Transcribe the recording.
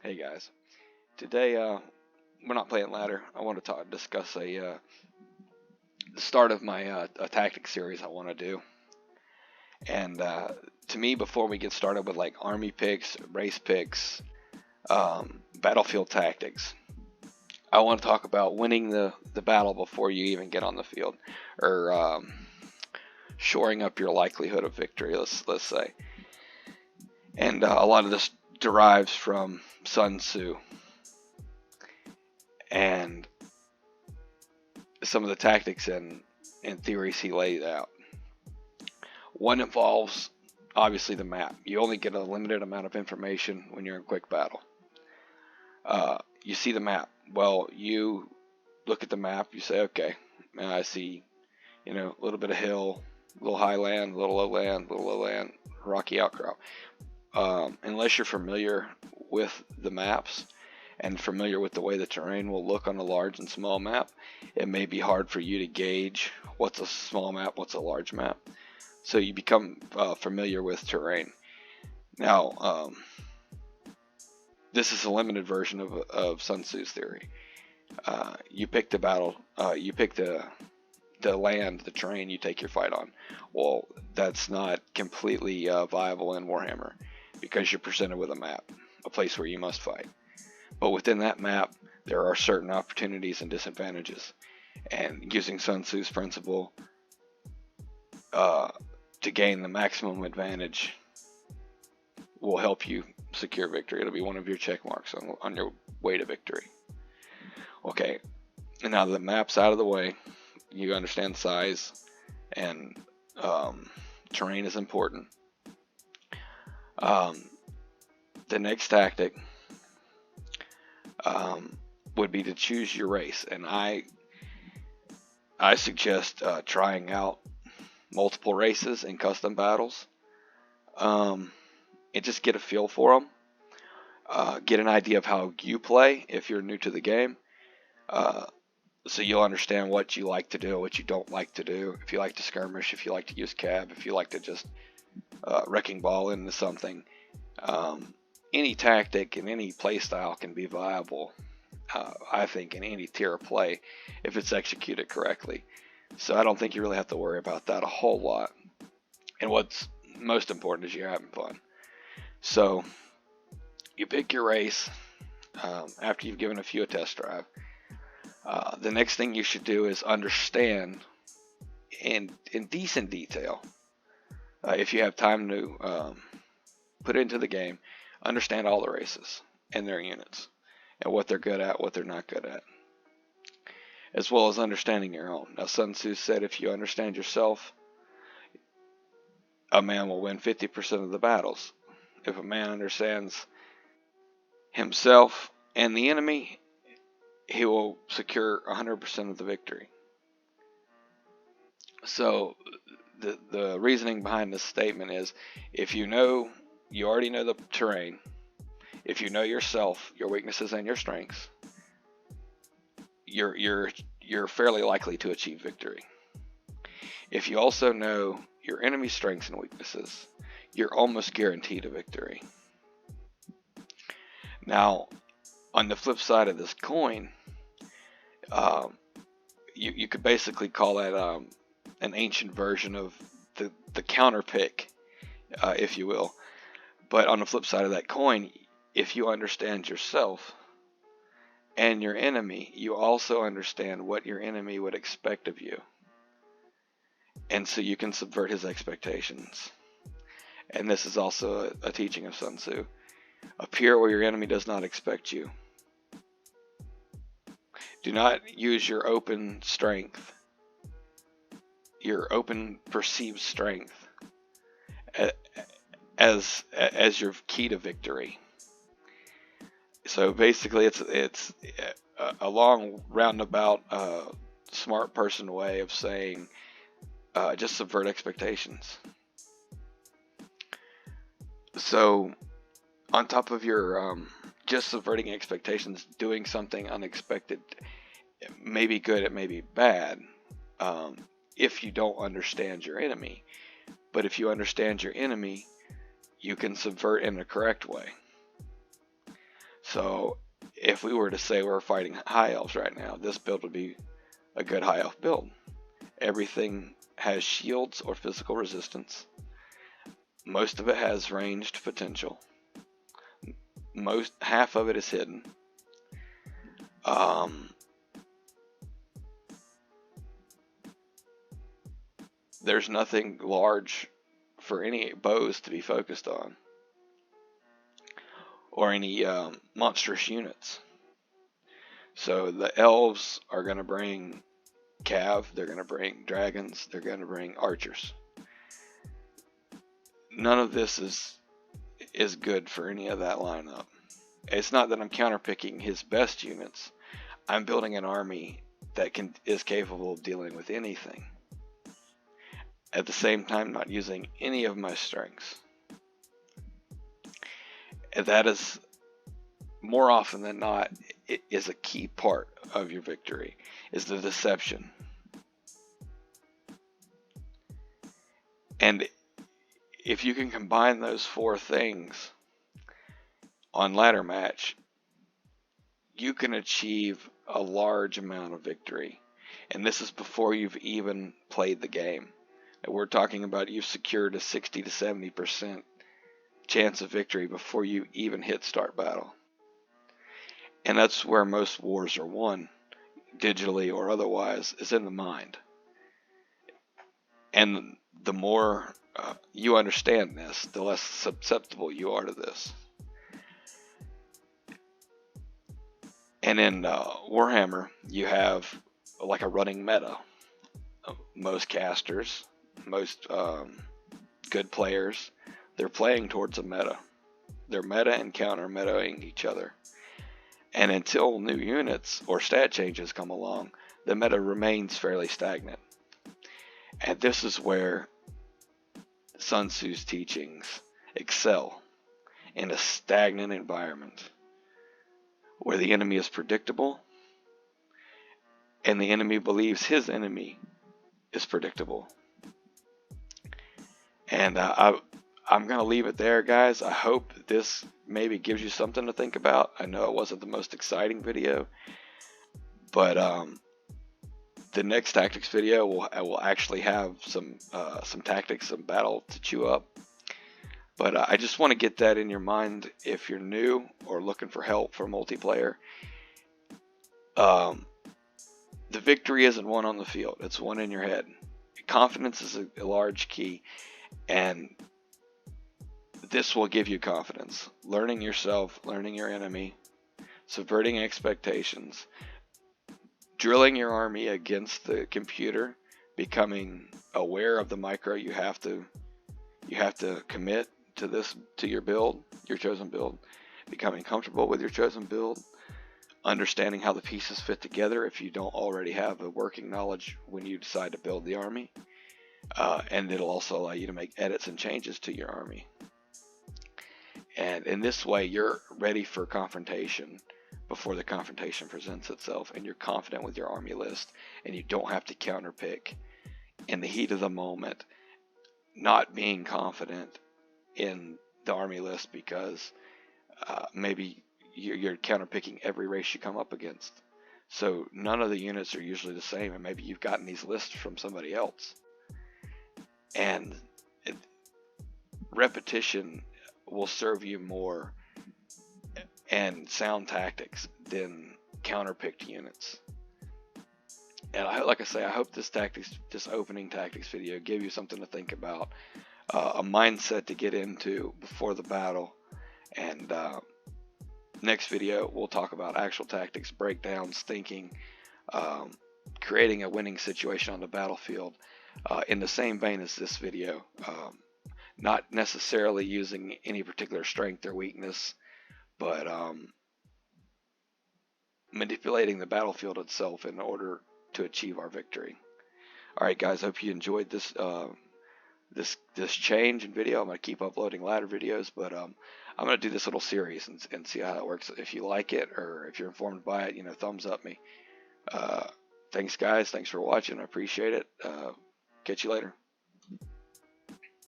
Hey guys, today we're not playing ladder. I want to discuss the start of my a tactic series I want to do. And to me, before we get started with like army picks, race picks, battlefield tactics, I want to talk about winning the battle before you even get on the field, or shoring up your likelihood of victory. Let's say, and a lot of this derives from Sun Tzu and some of the tactics and theories he laid out. One involves obviously the map. You only get a limited amount of information when you're in quick battle. You see the map. Well, you look at the map. You say, okay, I see, a little bit of hill, a little high land, a little low land, rocky outcrop. Unless you're familiar with the maps and familiar with the way the terrain will look on a large and small map, it may be hard for you to gauge what's a small map, what's a large map. So you become familiar with terrain. Now, this is a limited version of Sun Tzu's theory. You pick the battle, you pick the land, the terrain you take your fight on. Well, that's not completely viable in Warhammer because you're presented with a map, a place where you must fight. But within that map, there are certain opportunities and disadvantages. And using Sun Tzu's principle to gain the maximum advantage will help you secure victory. It'll be one of your check marks on your way to victory. Okay, and now the map's out of the way. You understand size and terrain is important. The next tactic would be to choose your race, and I suggest trying out multiple races in custom battles, and just get a feel for them. Get an idea of how you play if you're new to the game, so you'll understand what you like to do, what you don't like to do. If you like to skirmish, if you like to use cab, if you like to just wrecking ball into something. Any tactic and any play style can be viable, I think, in any tier of play if it's executed correctly. So I don't think you really have to worry about that a whole lot. And what's most important is you're having fun. So you pick your race after you've given a few a test drive. The next thing you should do is understand in decent detail, if you have time to put into the game, understand all the races and their units and what they're good at, what they're not good at, as well as understanding your own. Now, Sun Tzu said if you understand yourself, a man will win 50% of the battles. If a man understands himself and the enemy, he will secure 100% of the victory. So the reasoning behind this statement is, if you already know the terrain, if you know yourself, your weaknesses and your strengths, you're fairly likely to achieve victory. If you also know your enemy's strengths and weaknesses, you're almost guaranteed a victory. Now, on the flip side of this coin, you could basically call that an ancient version of the counter pick, if you will. But on the flip side of that coin, if you understand yourself and your enemy, you also understand what your enemy would expect of you. And so you can subvert his expectations. And this is also a teaching of Sun Tzu. Appear where your enemy does not expect you. Do not use your open strength, your open perceived strength, as your key to victory. So basically, it's a long roundabout, smart person way of saying just subvert expectations. So on top of your just subverting expectations, doing something unexpected, it may be good, it may be bad, if you don't understand your enemy. But if you understand your enemy, you can subvert in the correct way. So if we were to say we're fighting high elves right now, this build would be a good high elf build. Everything has shields or physical resistance. Most of it has ranged potential. Half of it is hidden. There's nothing large for any bows to be focused on, or any monstrous units. So the elves are going to bring cav, they're going to bring dragons, they're going to bring archers. None of this is good for any of that lineup. It's not that I'm counterpicking his best units. I'm building an army that is capable of dealing with anything. At the same time, not using any of my strengths. And that is, more often than not, it is a key part of your victory, is the deception. And if you can combine those four things on ladder match, you can achieve a large amount of victory. And this is before you've even played the game. And we're talking about you've secured a 60 to 70% chance of victory before you even hit start battle. And that's where most wars are won, digitally or otherwise, is in the mind. And the more you understand this, the less susceptible you are to this. And in Warhammer, you have like a running meta. Most casters, most good players, they're playing towards a meta. They're meta and counter metaing each other. And until new units or stat changes come along, the meta remains fairly stagnant. And this is where Sun Tzu's teachings excel, in a stagnant environment where the enemy is predictable and the enemy believes his enemy is predictable. And I'm going to leave it there, guys. I hope this maybe gives you something to think about. I know it wasn't the most exciting video, but the next tactics video will actually have some tactics, some battle to chew up. But I just want to get that in your mind if you're new or looking for help for multiplayer. The victory isn't won on the field, it's won in your head. Confidence is a large key, and this will give you confidence. Learning yourself, learning your enemy, subverting expectations, drilling your army against the computer, becoming aware of the micro you have to commit to your build, your chosen build, becoming comfortable with your chosen build, understanding how the pieces fit together if you don't already have a working knowledge when you decide to build the army, and it'll also allow you to make edits and changes to your army. And in this way, you're ready for confrontation before the confrontation presents itself, and you're confident with your army list, and you don't have to counterpick in the heat of the moment, not being confident in the army list because maybe you're counterpicking every race you come up against. So none of the units are usually the same, and maybe you've gotten these lists from somebody else. And repetition will serve you more and sound tactics than counterpicked units. And like I say, I hope this opening tactics video give you something to think about, a mindset to get into before the battle. And next video we'll talk about actual tactics, breakdowns, thinking, creating a winning situation on the battlefield, in the same vein as this video. Not necessarily using any particular strength or weakness, but manipulating the battlefield itself in order to achieve our victory. Alright guys, hope you enjoyed this this change in video. I'm going to keep uploading ladder videos, but I'm going to do this little series and see how it works. If you like it, or if you're informed by it, thumbs up me. Thanks guys, thanks for watching, I appreciate it. Catch you later.